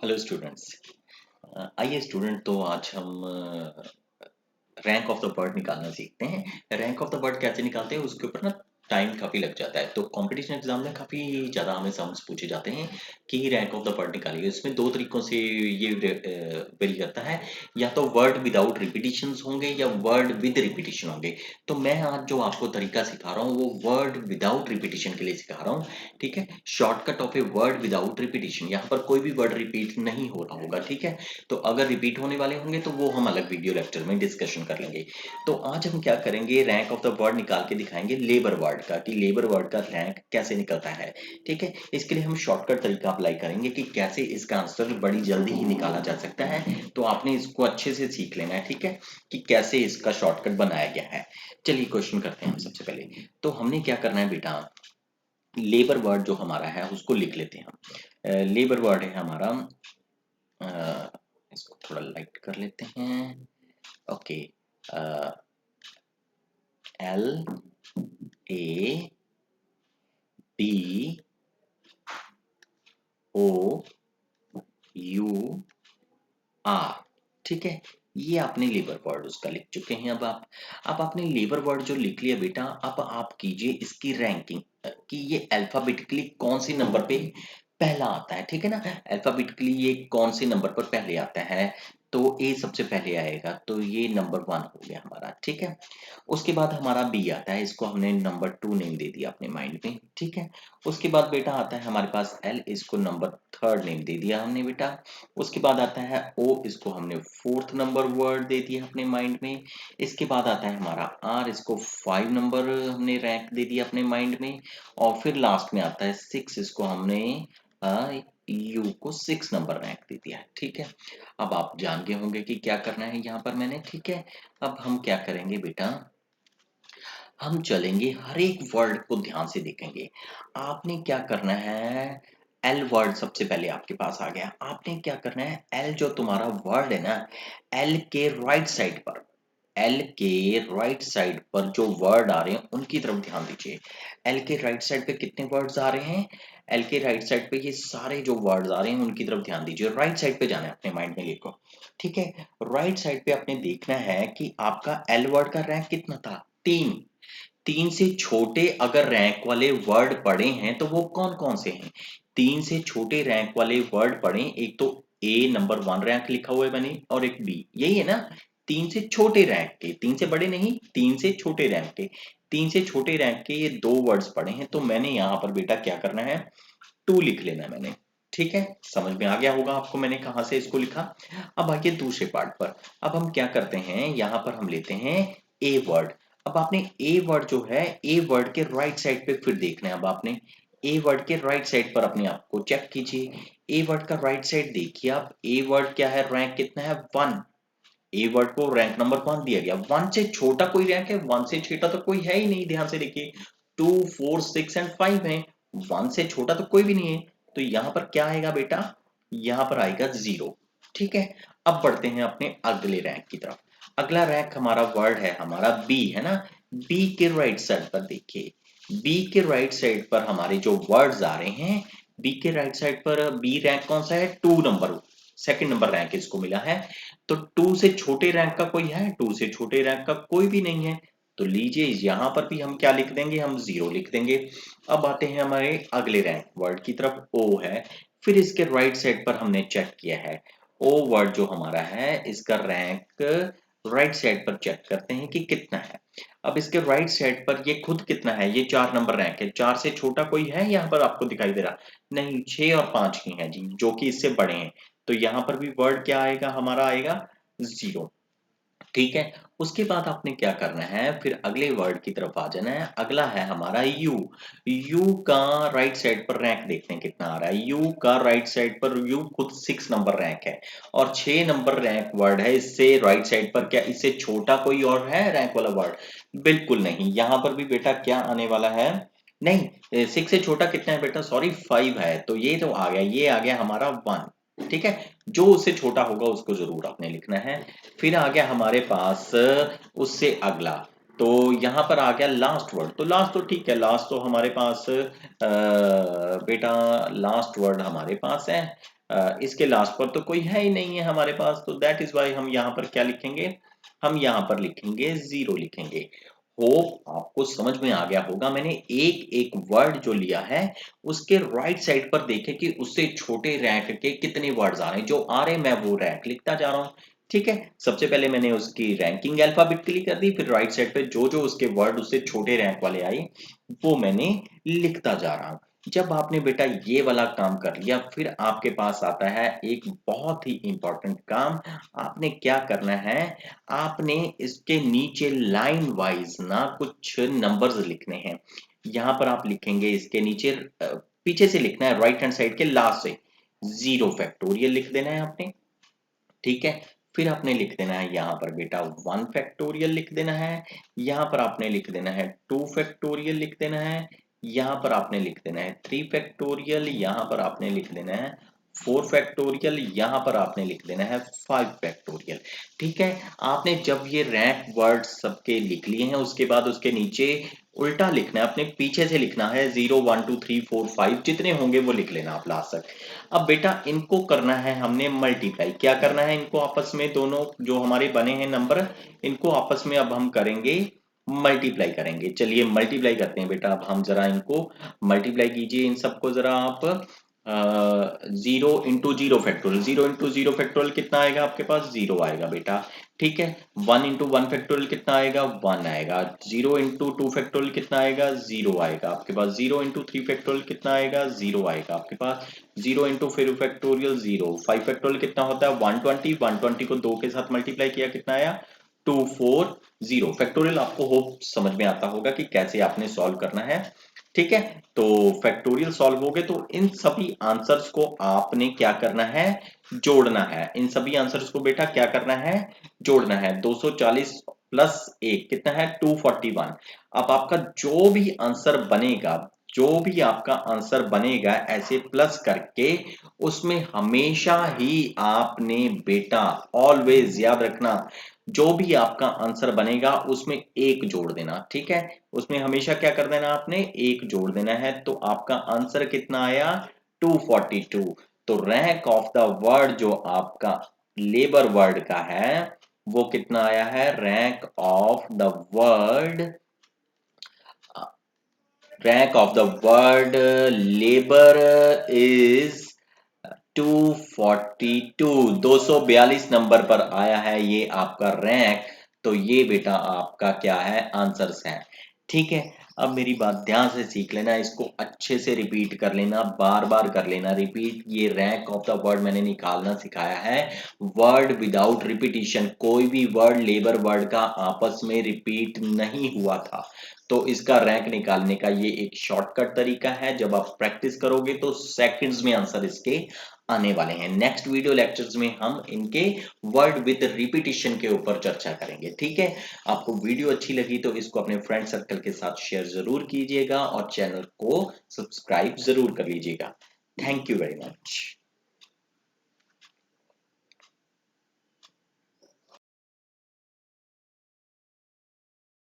Hello students. आइए student, तो आज हम रैंक ऑफ द बर्ड निकालना सीखते हैं। रैंक ऑफ द बर्ड कैसे निकालते हैं उसके ऊपर ना टाइम काफ़ी लग जाता है। तो कंपटीशन एग्जाम में काफ़ी ज़्यादा हमें सम्स पूछे जाते हैं कि रैंक ऑफ द बर्ड निकालिए। इसमें दो तरीकों से ये वेरी करता है, या तो वर्ड विदाउट रिपीटिशंस होंगे या वर्ड विद रिपीटिशन होंगे। तो मैं आज जो आपको तरीका सिखा रहा हूँ वो वर्ड विदाउट रिपीटिशन के लिए सिखा रहा हूँ। ठीक है, shortcut of a word without repetition. यहाँ पर कोई भी वर्ड रिपीट नहीं हो रहा होगा। ठीक है, तो अगर रिपीट होने वाले होंगे तो वो हम अलग वीडियो लेक्चर में डिस्कशन कर लेंगे। तो आज हम क्या करेंगे, रैंक ऑफ द वर्ड निकाल के दिखाएंगे लेबर वर्ड का, कि लेबर वर्ड का रैंक कैसे निकलता है। ठीक है, इसके लिए हम शॉर्टकट तरीका अप्लाई करेंगे कि कैसे इसका आंसर बड़ी जल्दी ही निकाला जा सकता है। तो आपने इसको अच्छे से सीख लेना है, ठीक है, कि कैसे इसका शॉर्टकट बनाया गया है। चलिए क्वेश्चन करते हैं हम सबसे पहले। तो हमने क्या करना है बेटा, लेबर वर्ड जो हमारा है उसको लिख लेते हैं हम। लेबर वर्ड है हमारा, इसको थोड़ा लाइट कर लेते हैं। Okay, L A B O U R. ठीक है, ये आपने लेबर वर्ड उसका लिख चुके हैं। अब आपने लेबर वर्ड जो लिख लिया बेटा, अब आप कीजिए इसकी रैंकिंग कि ये अल्फाबेटिकली कौन से नंबर पे पहला आता है। ठीक है ना, अल्फाबेटिकली ये कौन से नंबर पर पहले आता है। तो ए सबसे पहले आएगा, तो ये नंबर 1 हो गया हमारा। ठीक है, उसके बाद हमारा बी आता है, इसको हमने नंबर 2 नेम दे दिया अपने माइंड में। ठीक है, उसके बाद बेटा आता है हमारे पास एल, इसको नंबर 3 नेम दे दिया हमने बेटा। उसके बाद आता है ओ, इसको हमने 4th नंबर वर्ड दे दिया अपने माइंड में। इसके बाद आता है हमारा आर, इसको 5 नंबर हमने रैंक दे दिया अपने माइंड में। और फिर लास्ट में आता है 6, इसको हमने यू को 6 नंबर रैंक दे दिया है। ठीक है, अब आप जान गए होंगे कि क्या करना है यहाँ पर मैंने। ठीक है, अब हम क्या करेंगे बेटा, हम चलेंगे हर एक वर्ड को ध्यान से देखेंगे। आपने क्या करना है, एल वर्ड सबसे पहले आपके पास आ गया। आपने क्या करना है, एल जो तुम्हारा वर्ड है ना, एल के राइट साइड पर, एल के राइट साइड पर जो वर्ड आ रहे हैं उनकी तरफ ध्यान दीजिए। एल के राइट साइड पे कितने वर्ड्स आ रहे हैं, एल के राइट साइड पे ये सारे जो वर्ड्स आ रहे हैं उनकी तरफ ध्यान दीजिए। राइट साइड पे जाना है, अपने माइंड में लिखो। ठीक है, राइट साइड पे आपने देखना है कि आपका एल वर्ड का रैंक कितना था, 3। 3 से छोटे अगर रैंक वाले वर्ड पढ़े हैं तो वो कौन कौन से हैं। 3 से छोटे रैंक वाले वर्ड पढ़े, एक तो ए नंबर 1 रैंक लिखा हुआ है मैंने, और एक बी, यही है ना। 3 से छोटे रैंक के, 3 से बड़े नहीं, 3 से छोटे रैंक के, 3 से छोटे रैंक के ये 2 वर्ड्स पढ़े हैं। तो मैंने यहाँ पर बेटा क्या करना है, 2 लिख लेना है मैंने। ठीक है, समझ में आ गया होगा आपको मैंने कहां से इसको लिखा। अब आइए दूसरे पार्ट पर। अब हम क्या करते हैं, यहाँ पर हम लेते हैं ए वर्ड। अब आपने ए वर्ड जो है, ए वर्ड के राइट साइड पे फिर देखना है। अब आपने ए वर्ड के राइट साइड पर अपने आप को चेक कीजिए। ए वर्ड का राइट साइड देखिए आप, ए वर्ड क्या है, रैंक कितना है, 1। ए वर्ड को रैंक नंबर 1 दिया गया। 1 से छोटा कोई रैंक है, 1 से छोटा तो कोई है ही नहीं। ध्यान से देखिए, 2 4 6 एंड 5 है, 1 से छोटा तो कोई भी नहीं है। तो यहाँ पर क्या आएगा बेटा, यहाँ पर आएगा 0। ठीक है, अब बढ़ते हैं अपने अगले रैंक की तरफ। अगला रैंक हमारा वर्ड है हमारा बी, है ना। बी के राइट साइड पर देखिए, बी के राइट साइड पर हमारे जो वर्ड्स आ रहे हैं, बी के राइट साइड पर बी रैंक कौन सा है, 2 नंबर, सेकंड नंबर रैंक इसको मिला है। तो 2 से छोटे रैंक का कोई है, 2 से छोटे रैंक का कोई भी नहीं है। तो लीजिए यहां पर भी हम क्या लिख देंगे, हम 0 लिख देंगे। अब आते हैं हमारे अगले रैंक वर्ड की तरफ, ओ है। फिर इसके राइट साइड पर हमने चेक किया है, ओ वर्ड जो हमारा है इसका रैंक राइट साइड पर चेक करते हैं कि कितना है। अब इसके राइट साइड पर ये खुद कितना है, ये 4 नंबर रैंक है। 4 से छोटा कोई है यहाँ पर आपको दिखाई दे रहा, नहीं, 6 और 5 ही है जी, जो कि इससे बड़े हैं। तो यहाँ पर भी वर्ड क्या आएगा, हमारा आएगा 0। ठीक है, उसके बाद आपने क्या करना है, फिर अगले वर्ड की तरफ आ जाना है। अगला है हमारा यू। यू का राइट साइड पर रैंक देखते हैं कितना आ रहा है। यू का राइट साइड पर यू खुद 6 नंबर रैंक है, और 6 नंबर रैंक वर्ड है। इससे राइट साइड पर क्या, इससे छोटा कोई और है रैंक वाला वर्ड, बिल्कुल नहीं। यहाँ पर भी बेटा क्या आने वाला है, नहीं, 6 से छोटा कितना है बेटा, सॉरी 5 है। तो ये तो आ गया, ये आ गया हमारा 1। ठीक है, जो उससे छोटा होगा उसको जरूर आपने लिखना है। फिर आ गया हमारे पास उससे अगला, तो यहाँ पर आ गया लास्ट वर्ड। तो लास्ट तो ठीक है, लास्ट तो हमारे पास बेटा लास्ट वर्ड हमारे पास है इसके लास्ट पर तो कोई है ही नहीं है हमारे पास, तो दैट इज वाई हम यहाँ पर क्या लिखेंगे, हम यहाँ पर लिखेंगे 0 लिखेंगे। होप आपको समझ में आ गया होगा। मैंने एक एक वर्ड जो लिया है उसके राइट साइड पर देखे कि उससे छोटे रैंक के कितने वर्ड्स आ रहे हैं, जो आ रहे हैं मैं वो रैंक लिखता जा रहा हूँ। ठीक है, सबसे पहले मैंने उसकी रैंकिंग अल्फाबेटिकली कर दी, फिर राइट साइड पे जो जो उसके वर्ड उससे छोटे रैंक वाले आए वो मैंने लिखता जा रहा हूँ। जब आपने बेटा ये वाला काम कर लिया, फिर आपके पास आता है एक बहुत ही इंपॉर्टेंट काम। आपने क्या करना है, आपने इसके नीचे लाइन वाइज ना कुछ नंबर्स लिखने हैं। यहाँ पर आप लिखेंगे इसके नीचे पीछे से लिखना है, राइट हैंड साइड के लास्ट से 0 फैक्टोरियल लिख देना है आपने। ठीक है, फिर आपने लिख देना है यहाँ पर बेटा 1 फैक्टोरियल लिख देना है, यहाँ पर आपने लिख देना है 2 फैक्टोरियल लिख देना है, यहाँ पर आपने लिख देना है 3 फैक्टोरियल, यहाँ पर आपने लिख देना है 4 फैक्टोरियल, यहाँ पर आपने लिख देना है 5 फैक्टोरियल। ठीक है, आपने जब ये रैंक वर्ड सबके लिख लिए हैं उसके बाद उसके नीचे उल्टा लिखना है, अपने पीछे से लिखना है 0 1 2 3 4 5 जितने होंगे वो लिख लेना आप लास्ट तक। अब बेटा इनको करना है हमने मल्टीप्लाई, क्या करना है इनको आपस में, दोनों जो हमारे बने हैं नंबर इनको आपस में अब हम करेंगे मल्टीप्लाई करेंगे। चलिए मल्टीप्लाई करते हैं बेटा, अब हम जरा इनको मल्टीप्लाई कीजिए इन सबको जरा आप। 0 इंटू 0 फैक्टोरियल, 0 इंटू 0 फैक्टोरियल कितना आएगा आपके पास, 0 आएगा बेटा। ठीक है, 1 इंटू 1 फैक्टोरियल कितना आएगा, 1 आएगा। 0 इंटू 2 फैक्टोरियल कितना आएगा, 0 आएगा आपके पास। 0 इंटू 3 फैक्टोरियल कितना आएगा, 0 आएगा आपके पास। 0 इंटू 4 फैक्टोरियल 0। 5 फैक्टोरियल कितना होता है 120, 120 को 2 के साथ मल्टीप्लाई किया कितना आया 240 फैक्टोरियल। आपको होप समझ में आता होगा कि कैसे आपने सॉल्व करना है। ठीक है, तो फैक्टोरियल सॉल्व हो गए तो इन सभी आंसर्स को आपने क्या करना है, जोड़ना है। इन सभी आंसर्स को बेटा क्या करना है, जोड़ना है। 240 प्लस 1 कितना है 241। अब आपका जो भी आंसर बनेगा, जो भी आपका आंसर बनेगा ऐसे प्लस करके उसमें हमेशा ही आपने बेटा ऑलवेज याद रखना, जो भी आपका आंसर बनेगा उसमें एक जोड़ देना। ठीक है, उसमें हमेशा क्या कर देना आपने, एक जोड़ देना है। तो आपका आंसर कितना आया 242। तो रैंक ऑफ द वर्ड जो आपका लेबर वर्ड का है वो कितना आया है, rank of the word, rank of the word labour is 242, 242 number पर आया है ये आपका रैंक। तो ये बेटा आपका क्या है, आंसर्स है। ठीक है, अब मेरी बात ध्यान से सीख लेना, इसको अच्छे से रिपीट कर लेना, बार बार कर लेना रिपीट। ये रैंक ऑफ द वर्ड मैंने निकालना सिखाया है, वर्ड विदाउट रिपीटिशन। कोई भी वर्ड लेबर वर्ड का आपस में रिपीट नहीं हुआ था, तो इसका रैंक निकालने का ये एक शॉर्टकट तरीका है। जब आप प्रैक्टिस करोगे तो सेकंड्स में आंसर इसके आने वाले हैं। नेक्स्ट वीडियो लेक्चर्स में हम इनके वर्ड विद रिपीटिशन के ऊपर चर्चा करेंगे। ठीक है, आपको वीडियो अच्छी लगी तो इसको अपने फ्रेंड सर्कल के साथ शेयर जरूर कीजिएगा और चैनल को सब्सक्राइब जरूर कर लीजिएगा। Thank you very much.